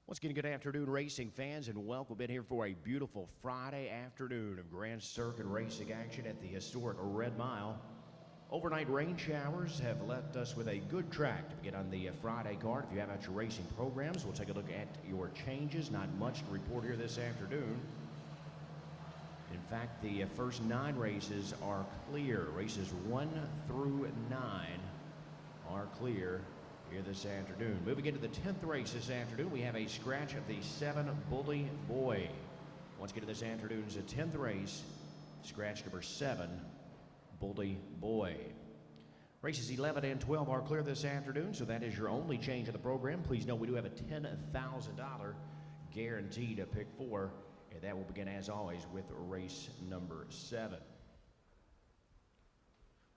Once again, good afternoon, racing fans, and welcome in here for a beautiful Friday afternoon of Grand Circuit racing action at the historic Red Mile. Overnight rain showers have left us with a good track to begin on the Friday card. If you have out your racing programs, we'll take a look at your changes. Not much to report here this afternoon. In fact, the first 9 races are clear. Races 1 through 9 are clear here this afternoon. Moving into the 10th race this afternoon, we have a scratch of the 7 Bully Boy. Once again, this afternoon's 10th race, scratch number 7, Bully Boy. Races 11 and 12 are clear this afternoon, so that is your only change of the program. Please note we do have a $10,000 guaranteed to pick 4, and that will begin as always with race number 7.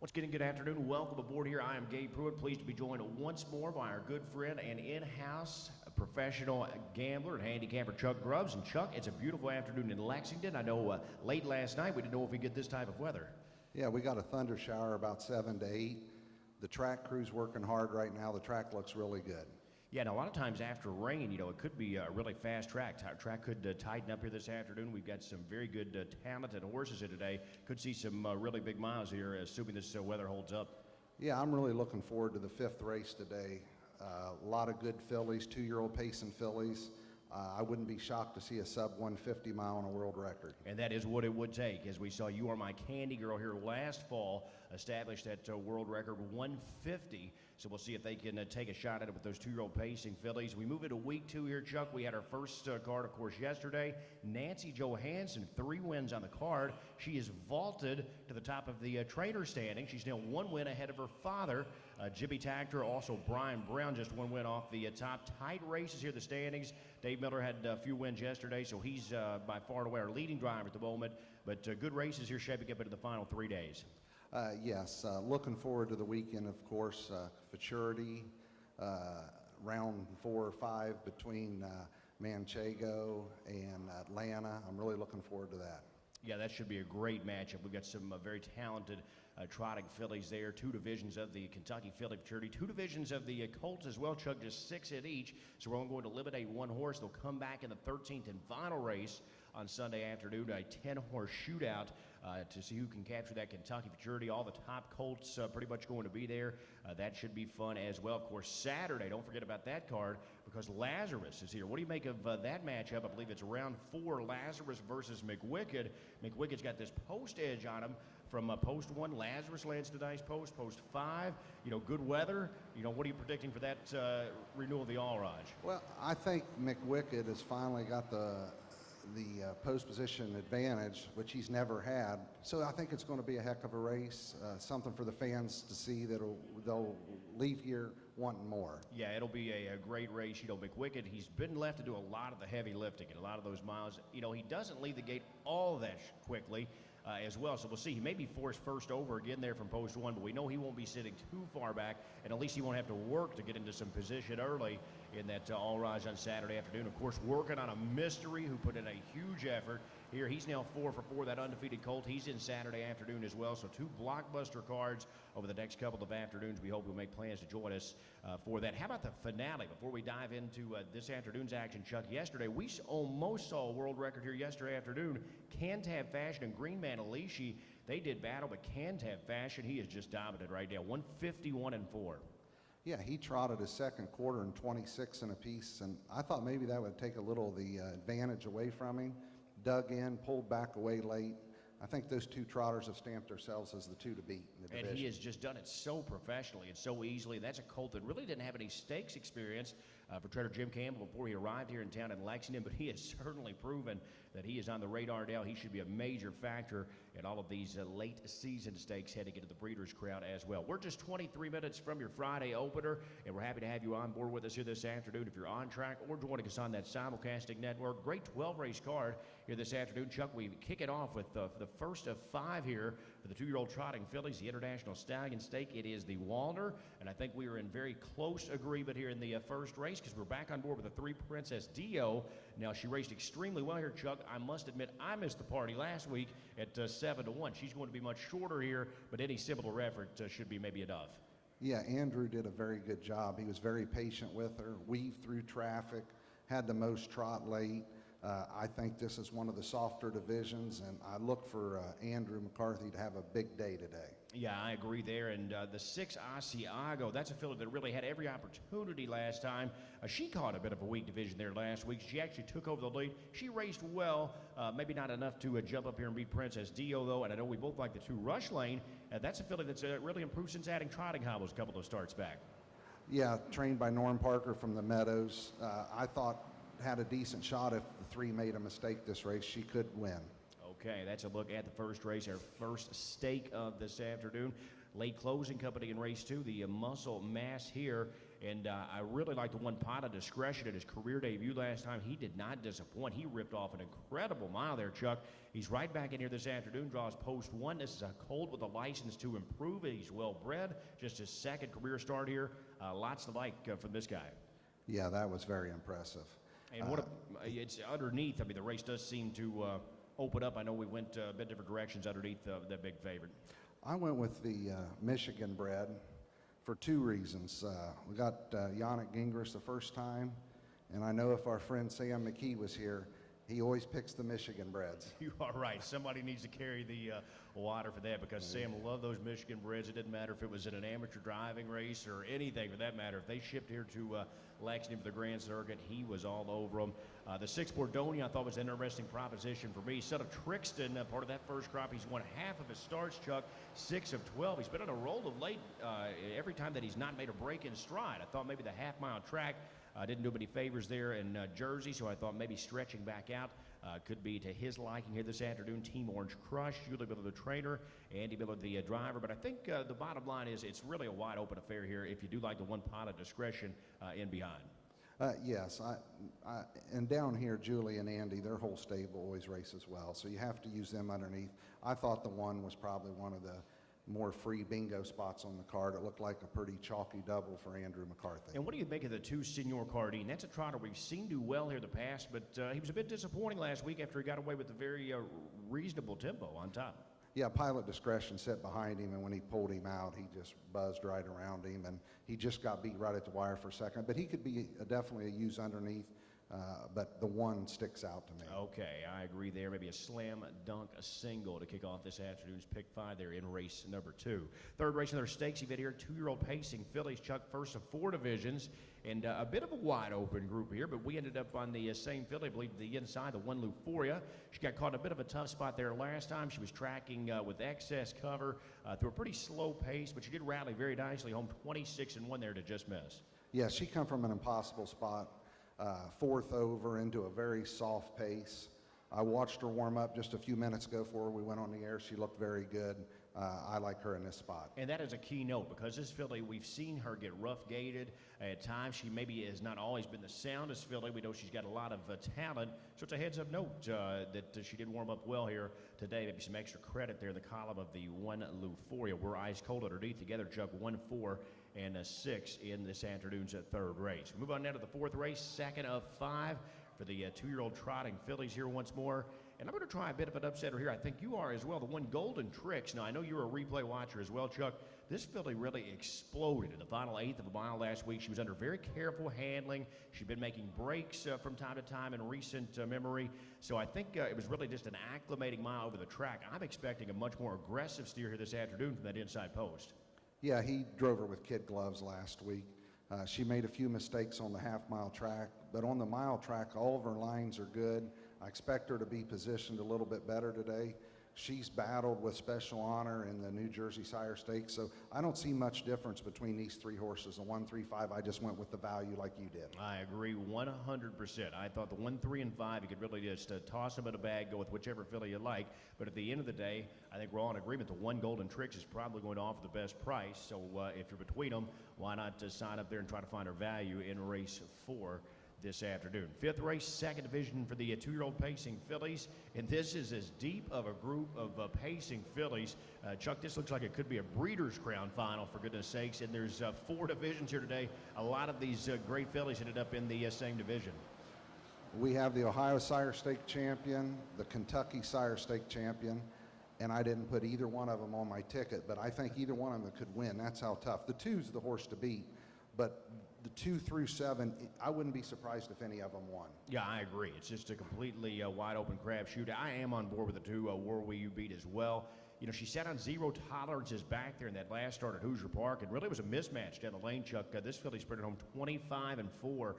Once again, good afternoon. Welcome aboard here. I am Gabe Prewitt, pleased to be joined once more by our good friend and in-house professional gambler and handicapper, Chuck Grubbs. And Chuck, it's a beautiful afternoon in Lexington. I know late last night we didn't know if we'd get this type of weather. Yeah, we got a thunder shower about 7 to 8. The track crew's working hard right now. The track looks really good. Yeah, and a lot of times after rain, it could be a really fast track. Track could tighten up here this afternoon. We've got some very good talented horses here today. Could see some really big miles here, assuming this weather holds up. Yeah, I'm really looking forward to the 5th race today. A lot of good fillies, 2-year-old pacing fillies. I wouldn't be shocked to see a sub 150 mile on a world record. And that is what it would take. As we saw, You Are My Candy Girl here last fall established that world record 150. So we'll see if they can take a shot at it with those 2-year-old pacing fillies. We move into week 2 here, Chuck. We had our first card, of course, yesterday. Nancy Johansson, 3 wins on the card. She is vaulted to the top of the trainer standing. She's now 1 win ahead of her father, Jimmy Tactor. Also, Brian Brown, just 1 win off the top. Tight races here, the standings. Dave Miller had a few wins yesterday, so he's by far and away our leading driver at the moment. But good races here shaping up into the final 3 days. Yes, looking forward to the weekend, of course. Futurity, round 4 or 5 between Manchego and Atlanta. I'm really looking forward to that. Yeah, that should be a great matchup. We've got some very talented trotting fillies there. 2 divisions of the Kentucky Filly Futurity, 2 divisions of the Colts as well, Chuck, just 6 at each. So we're only going to eliminate 1 horse. They'll come back in the 13th and final race on Sunday afternoon, a 10-horse shootout to see who can capture that Kentucky Futurity. All the top Colts pretty much going to be there. That should be fun as well. Of course, Saturday, don't forget about that card because Lazarus is here. What do you make of that matchup? I believe it's round 4, Lazarus versus McWicked. McWicked's got this post edge on him from post 1. Lazarus lands to nice post 5. Good weather. What are you predicting for that renewal of the All-Raj? Well, I think McWicked has finally got the post position advantage, which he's never had. So I think it's going to be a heck of a race, something for the fans to see that they'll leave here wanting more. Yeah, it'll be a great race. McWicked, he's been left to do a lot of the heavy lifting and a lot of those miles. He doesn't leave the gate all that quickly as well. So we'll see. He may be forced first over again there from post 1, but we know he won't be sitting too far back, and at least he won't have to work to get into some position early in that All-Raj on Saturday afternoon. Of course, working on a mystery who put in a huge effort here. He's now 4 for 4, that undefeated Colt. He's in Saturday afternoon as well. So 2 blockbuster cards over the next couple of afternoons. We hope you'll make plans to join us for that. How about the finale? Before we dive into this afternoon's action, Chuck, yesterday we almost saw a world record here yesterday afternoon. Cantab Fashion and Green Man Alishi, they did battle, but Cantab Fashion, he is just dominant right now, 151-4. Yeah, he trotted his second quarter in 26 and a piece, and I thought maybe that would take a little of the advantage away from him. Dug in, pulled back away late. I think those 2 trotters have stamped themselves as the 2 to beat in the division. And he has just done it so professionally and so easily. That's a colt that really didn't have any stakes experience for trainer Jim Campbell before he arrived here in town in Lexington, but he has certainly proven that he is on the radar now. He should be a major factor in all of these late season stakes heading into the Breeders' Crown as well. We're just 23 minutes from your Friday opener, and we're happy to have you on board with us here this afternoon. If you're on track or joining us on that simulcasting network, great 12-race card here this afternoon. Chuck, we kick it off with the first of 5 here for the 2-year-old trotting fillies, the International Stallion Stake. It is the Walner, and I think we are in very close agreement here in the first race because we're back on board with the 3 Princess Dio. Now, she raced extremely well here, Chuck. I must admit, I missed the party last week at 7-1. She's going to be much shorter here, but any similar effort should be maybe enough. Yeah, Andrew did a very good job. He was very patient with her, weaved through traffic, had the most trot late. I think this is one of the softer divisions, and I look for Andrew McCarthy to have a big day today. Yeah, I agree there. And the 6 Asiago, that's a filly that really had every opportunity last time. She caught a bit of a weak division there last week. She actually took over the lead. She raced well, maybe not enough to jump up here and beat Princess Dio, though. And I know we both like the 2 Rush Lane. That's a filly that's really improved since adding trotting hobbles a couple of starts back. Yeah, trained by Norm Parker from the Meadows. I thought had a decent shot. If the 3 made a mistake this race, she could win. Okay, that's a look at the first race, our first stake of this afternoon. Late closing company in race 2, the Muscle Mass here. And I really like the one Pot of Discretion at his career debut last time. He did not disappoint. He ripped off an incredible mile there, Chuck. He's right back in here this afternoon, draws post 1. This is a colt with a license to improve. He's well bred. Just his second career start here. Lots to like from this guy. Yeah, that was very impressive. And it's underneath. I mean, the race does seem to open up. I know we went a bit different directions underneath the big favorite. I went with the Michigan bred for 2 reasons. We got Yannick Gingras the first time, and I know if our friend Sam McKee was here, he always picks the Michigan breds. You are right. Somebody needs to carry the water for that, because Sam loved those Michigan breds. It didn't matter if it was in an amateur driving race or anything for that matter. If they shipped here to Lexington for the Grand Circuit, he was all over them. The 6 Bordonia I thought was an interesting proposition for me. Son of Trixton, part of that first crop. He's won half of his starts, Chuck, 6 of 12. He's been on a roll of late every time that he's not made a break in stride. I thought maybe the half-mile track didn't do him any favors there in Jersey, so I thought maybe stretching back out could be to his liking here this afternoon. Team Orange Crush, Julie Miller the trainer, Andy Miller the driver. But I think the bottom line is it's really a wide open affair here if you do like the one Pot of Discretion in behind. Yes, and down here, Julie and Andy, their whole stable always races well, so you have to use them underneath. I thought the 1 was probably one of the more free bingo spots on the card. It looked like a pretty chalky double for Andrew McCarthy. And what do you make of the 2 Senor Cardine? That's a trotter we've seen do well here in the past, but he was a bit disappointing last week after he got away with a very reasonable tempo on top. Yeah, Pilot Discretion sat behind him, and when he pulled him out, he just buzzed right around him, and he just got beat right at the wire for a second. But he could be definitely a use underneath, but the 1 sticks out to me. Okay, I agree there. Maybe a slam dunk, a single to kick off this afternoon's pick 5 there in race number 2. Third race in their stakes event here, 2-year-old pacing fillies, Chuck, first of 4 divisions. And a bit of a wide open group here, but we ended up on the same filly, I believe, the inside, the 1 Euphoria. She got caught in a bit of a tough spot there last time. She was tracking with excess cover through a pretty slow pace, but she did rally very nicely, home 26-1 there to just miss. Yeah, she come from an impossible spot, 4th over into a very soft pace. I watched her warm up just a few minutes ago before we went on the air. She looked very good. I like her in this spot. And that is a key note, because this filly, we've seen her get rough gated. At times, she maybe has not always been the soundest filly. We know she's got a lot of talent. So it's a heads-up note that she did warm up well here today. Maybe some extra credit there in the column of the 1 Euphoria. We're ice cold underneath together, Chuck, 1, 4, and 6 in this afternoon's 3rd race. We move on now to the 4th race, 2nd of 5 for the 2-year-old trotting fillies here once more. And I'm going to try a bit of an upsetter here. I think you are as well. The 1 Golden Tricks. Now, I know you're a replay watcher as well, Chuck. This filly really exploded in the final 1/8 of a mile last week. She was under very careful handling. She'd been making breaks from time to time in recent memory. So I think it was really just an acclimating mile over the track. I'm expecting a much more aggressive steer here this afternoon from that inside post. Yeah, he drove her with kid gloves last week. She made a few mistakes on the half-mile track, but on the mile track, all of her lines are good. I expect her to be positioned a little bit better today. She's battled with Special Honor in the New Jersey Sire Stakes, so I don't see much difference between these 3 horses. The 1, 3, 5, I just went with the value like you did. I agree 100%. I thought the 1, 3, and 5, you could really just toss them in a bag, go with whichever filly you like. But at the end of the day, I think we're all in agreement the 1 Golden Tricks is probably going to offer the best price. So if you're between them, why not sign up there and try to find her value in race 4 this afternoon. 5th race, 2nd division for the 2-year-old pacing fillies, and this is as deep of a group of pacing fillies. Chuck, this looks like it could be a Breeders' Crown final, for goodness sakes, and there's 4 divisions here today. A lot of these great fillies ended up in the same division. We have the Ohio Sire Stake champion, the Kentucky Sire Stake champion, and I didn't put either one of them on my ticket, but I think either one of them could win. That's how tough. The 2's the horse to beat, but the 2 through 7, I wouldn't be surprised if any of them won. Yeah, I agree. It's just a completely wide open crapshoot. I am on board with the 2 War Will You Beat as well. You know, she sat on 0 tolerances back there in that last start at Hoosier Park, and really was a mismatch down the lane, Chuck. This filly sprinted home 25-4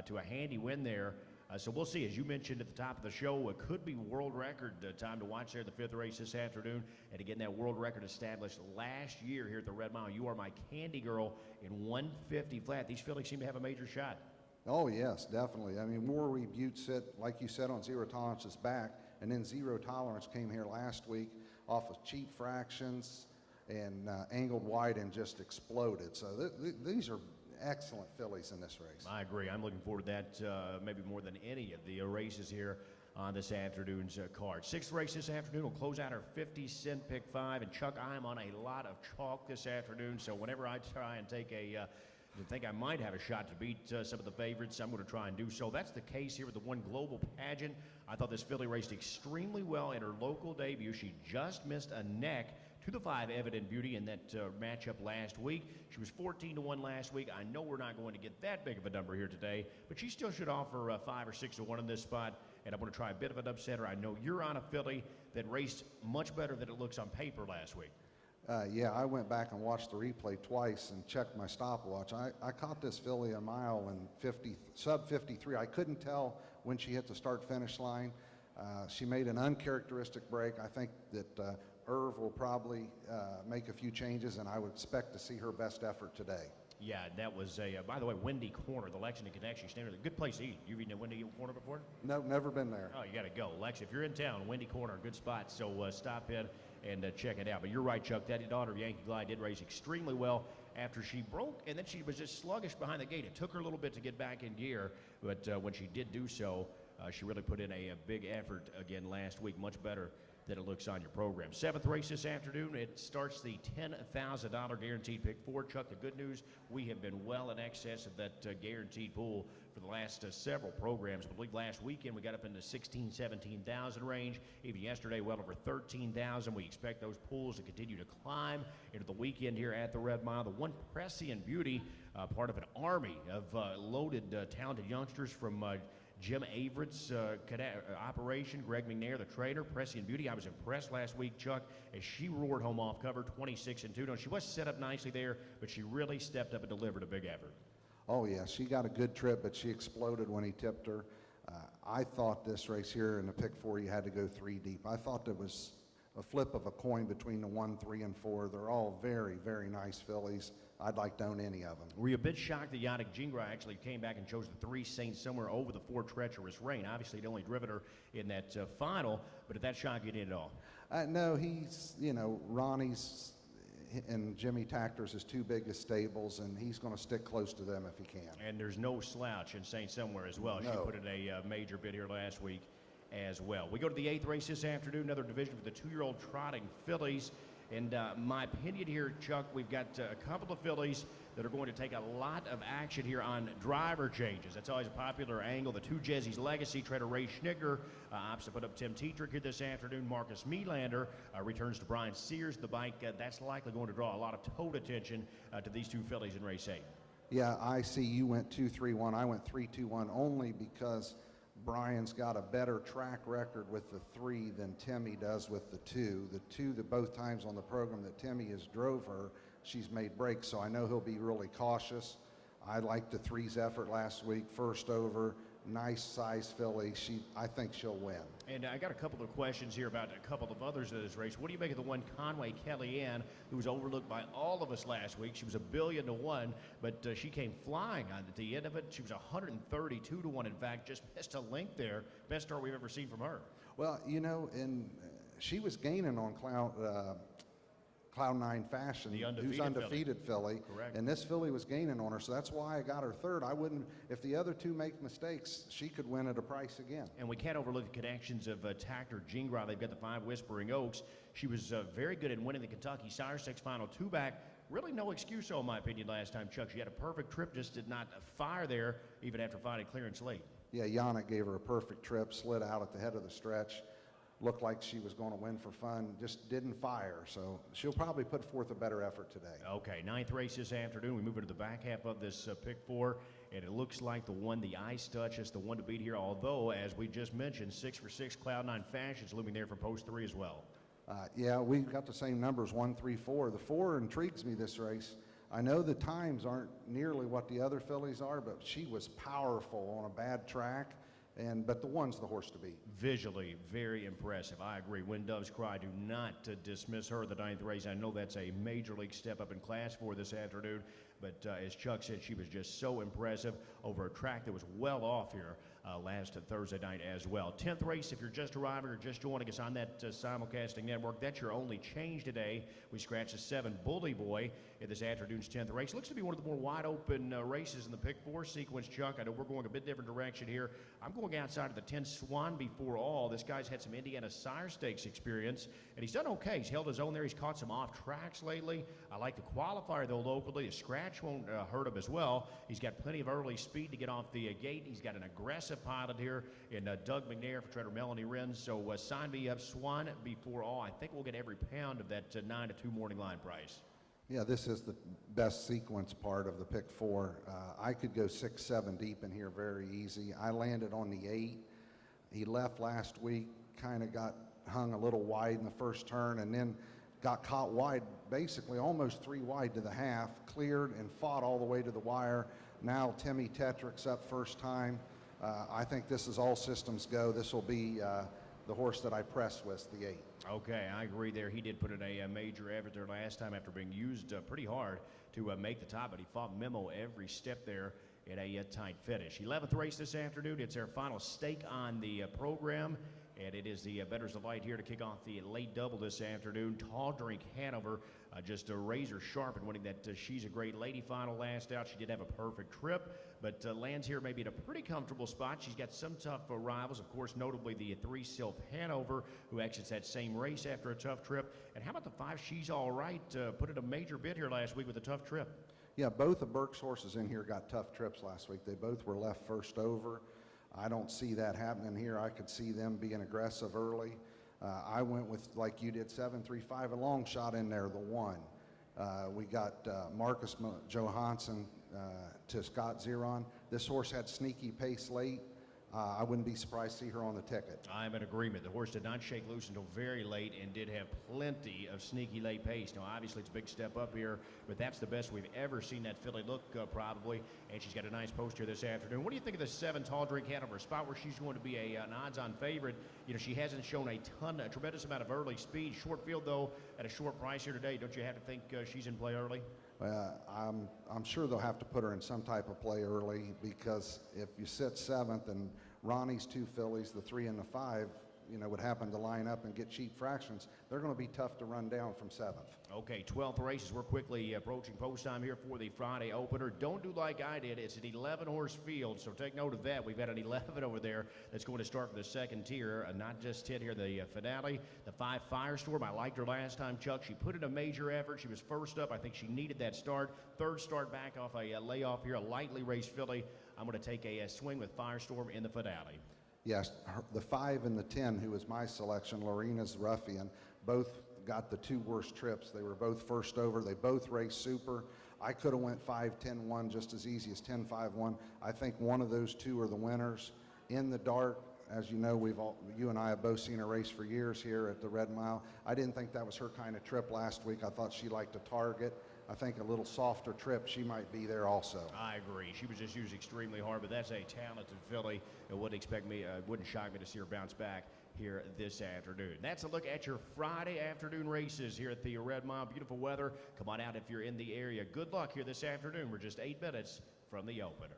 to a handy win there. So we'll see. As you mentioned at the top of the show, it could be world record time to watch there, the 5th race this afternoon. And again, that world record established last year here at the Red Mile. You are my candy girl in 150 flat. These fillies seem to have a major shot. Oh, yes, definitely. I mean, War Will You Beat sit, like you said, on 0 tolerances back, and then 0 tolerance came here last week off of cheap fractions and angled wide and just exploded. So these are excellent fillies in this race. I agree. I'm looking forward to that maybe more than any of the races here on this afternoon's card. 6th race this afternoon will close out our 50-cent pick 5. And Chuck, I'm on a lot of chalk this afternoon, so whenever I try and take think I might have a shot to beat some of the favorites, I'm going to try and do so. That's the case here with the One Global Pageant. I thought this filly raced extremely well in her local debut. She just missed a neck to the 5 Evident Beauty in that matchup last week. She was 14-1 last week. I know we're not going to get that big of a number here today, but she still should offer 5 or 6-1 in this spot, and I'm going to try a bit of an upsetter. I know you're on a filly that raced much better than it looks on paper last week. Yeah, I went back and watched the replay twice and checked my stopwatch. I caught this filly a mile in sub 53. I couldn't tell when she hit the start-finish line. She made an uncharacteristic break. I think that Irv will probably make a few changes, and I would expect to see her best effort today. Yeah, that was by the way, Windy Corner, the Lexington Connection Standard. A good place to eat. You've eaten at Windy Corner before? No, never been there. Oh, you got to go. Lex, if you're in town, Windy Corner, good spot. So stop in and check it out. But you're right, Chuck. That daughter of Yankee Glide did race extremely well after she broke, and then she was just sluggish behind the gate. It took her a little bit to get back in gear, but when she did do so, she really put in a big effort again last week, much better than it looks on your program. 7th race this afternoon, it starts the $10,000 guaranteed pick 4. Chuck, the good news, we have been well in excess of that guaranteed pool for the last several programs. I believe last weekend we got up in the 16,000, 17,000 range. Even yesterday, well over 13,000. We expect those pools to continue to climb into the weekend here at the Red Mile. The One Prescient Beauty, part of an army of loaded, talented youngsters from Jim Averett's operation, Greg McNair, the trainer, Prescient Beauty. I was impressed last week, Chuck, as she roared home off cover, 26-2. No, she was set up nicely there, but she really stepped up and delivered a big effort. Oh, yeah, she got a good trip, but she exploded when he tipped her. I thought this race here in the pick 4, you had to go 3 deep. I thought there was a flip of a coin between the 1, 3, and 4. They're all very, very nice fillies. I'd like to own any of them. Were you a bit shocked that Yannick Gingras actually came back and chose the 3 Saints somewhere over the 4 Treacherous Rain? Obviously, he'd only driven her in that final, but did that shock you at all? No, he's, Ronnie's and Jimmy Tactor's his 2 biggest stables, and he's going to stick close to them if he can. And there's no slouch in Saint somewhere as well. No. She put in a major bid here last week as well. We go to the 8th race this afternoon, another division for the 2-year-old trotting fillies. And my opinion here, Chuck, we've got a couple of fillies that are going to take a lot of action here on driver changes. That's always a popular angle. The 2 Jezzy's Legacy, trainer Ray Schnicker opts to put up Tim Tetrick here this afternoon. Marcus Melander returns to Brian Sears. The bike, that's likely going to draw a lot of tote attention to these 2 fillies in race 8. Yeah, I see you went 2-3-1. I went 3-2-1 only because Brian's got a better track record with the 3 than Timmy does with the 2. The 2 that both times on the program that Timmy has drove her, she's made breaks, so I know he'll be really cautious. I liked the 3's effort last week, first over, nice size filly. I think she'll win. And I got a couple of questions here about a couple of others in this race. What do you make of the one Conway Kellyanne, who was overlooked by all of us last week? She was $1,000,000,000, but she came flying on at the end of it. She was 132-1. In fact, just missed a link there. Best start we've ever seen from her. Well, and she was gaining on Cloud 9 Fashion, who's undefeated filly. Correct. And this filly was gaining on her, so that's why I got her 3rd. I wouldn't, if the other 2 make mistakes, she could win at a price again. And we can't overlook the connections of Tactor Gingras. They've got the 5 Whispering Oaks. She was very good in winning the Kentucky Sire Stakes Final 2-back. Really no excuse, in my opinion, last time, Chuck. She had a perfect trip, just did not fire there, even after finding clearance late. Yeah, Yannick gave her a perfect trip, slid out at the head of the stretch. looked like she was going to win for fun, just didn't fire. So she'll probably put forth a better effort today. Okay, 9th race this afternoon. We move into the back half of this pick 4, and it looks like the one, the Ice Touch, is the one to beat here. Although, as we just mentioned, 6 for 6 Cloud9 Fashions looming there from post 3 as well. Yeah, we've got the same numbers, 1, 3, 4. The 4 intrigues me this race. I know the times aren't nearly what the other fillies are, but she was powerful on a bad track. But the 1's the horse to beat. Visually, very impressive. I agree. When Doves Cry, do not dismiss her the 9th race. I know that's a major league step up in class for this afternoon, but as Chuck said, she was just so impressive over a track that was well off here last Thursday night as well. 10th race, if you're just arriving or just joining us on that simulcasting network, that's your only change today. We scratched the 7 Bully Boy in this afternoon's 10th race. Looks to be one of the more wide open races in the pick 4 sequence, Chuck. I know we're going a bit different direction here. I'm going outside of the 10 Swan Before All. This guy's had some Indiana Sire Stakes experience, and he's done okay. He's held his own there. He's caught some off tracks lately. I like the qualifier, though, locally. The scratch won't hurt him as well. He's got plenty of early speed to get off the gate. He's got an aggressive pilot here in Doug McNair for trainer Melanie Renz. So sign me up, Swan Before All. I think we'll get every pound of that 9 to 2 morning line price. Yeah, this is the best sequence part of the pick 4. I could go 6, 7 deep in here very easy. I landed on the 8. He left last week, kind of got hung a little wide in the first turn, and then got caught wide, basically almost 3 wide to the half, cleared and fought all the way to the wire. Now Timmy Tetrick's up first time. I think this is all systems go. This will be the horse that I pressed with, the 8. Okay, I agree there. He did put in a major effort there last time after being used pretty hard to make the top, but he fought Memo every step there in a tight finish. 11th race this afternoon. It's our final stake on the program, and it is the Betters of Light here to kick off the late double this afternoon. Tall Drink Hanover, just a razor sharp in winning that She's a Great Lady final last out. She did have a perfect trip, but lands here maybe in a pretty comfortable spot. She's got some tough rivals, of course, notably the 3 Sylph Hanover, who exits that same race after a tough trip. And how about the 5 She's All Right? Put in a major bid here last week with a tough trip. Yeah, both of Burke's horses in here got tough trips last week. They both were left first over. I don't see that happening here. I could see them being aggressive early. I went with, like you did, 7, 3, 5, a long shot in there, the 1. We got Marcus Johansson to Scott Zeron. This horse had sneaky pace late. I wouldn't be surprised to see her on the ticket. I'm in agreement. The horse did not shake loose until very late and did have plenty of sneaky late pace. Now, obviously, it's a big step up here, but that's the best we've ever seen that filly look, probably. And she's got a nice post here this afternoon. What do you think of the 7 Tall Drink Hanover, a spot where she's going to be an odds-on favorite? You know, she hasn't shown a tremendous amount of early speed. Short field, though, at a short price here today. Don't you have to think she's in play early? I'm sure they'll have to put her in some type of play early, because if you sit 7th and Ronnie's 2 fillies, the 3 and the 5, would happen to line up and get cheap fractions, they're going to be tough to run down from 7th. Okay, 12th races. We're quickly approaching post time here for the Friday opener. Don't do like I did. It's an 11-horse field, so take note of that. We've got an 11 over there that's going to start for the second tier, not just 10 here, the finale. The 5 Firestorm, I liked her last time, Chuck. She put in a major effort. She was first up. I think she needed that start. Third start back off a layoff here, a lightly raced filly. I'm going to take a swing with Firestorm in the finale. Yes, the 5 and the 10, who was my selection, Lorena's Ruffian, both got the 2 worst trips. They were both first over. They both raced super. I could have went 5-10-1 just as easy as 10-5-1. I think one of those 2 are the winners. In the dark, as you know, you and I have both seen her race for years here at the Red Mile. I didn't think that was her kind of trip last week. I thought she liked to target. I think a little softer trip, she might be there also. I agree. She was just used extremely hard, but that's a talented filly. It wouldn't shock me to see her bounce back here this afternoon. That's a look at your Friday afternoon races here at the Red Mile. Beautiful weather. Come on out if you're in the area. Good luck here this afternoon. We're just 8 minutes from the opener.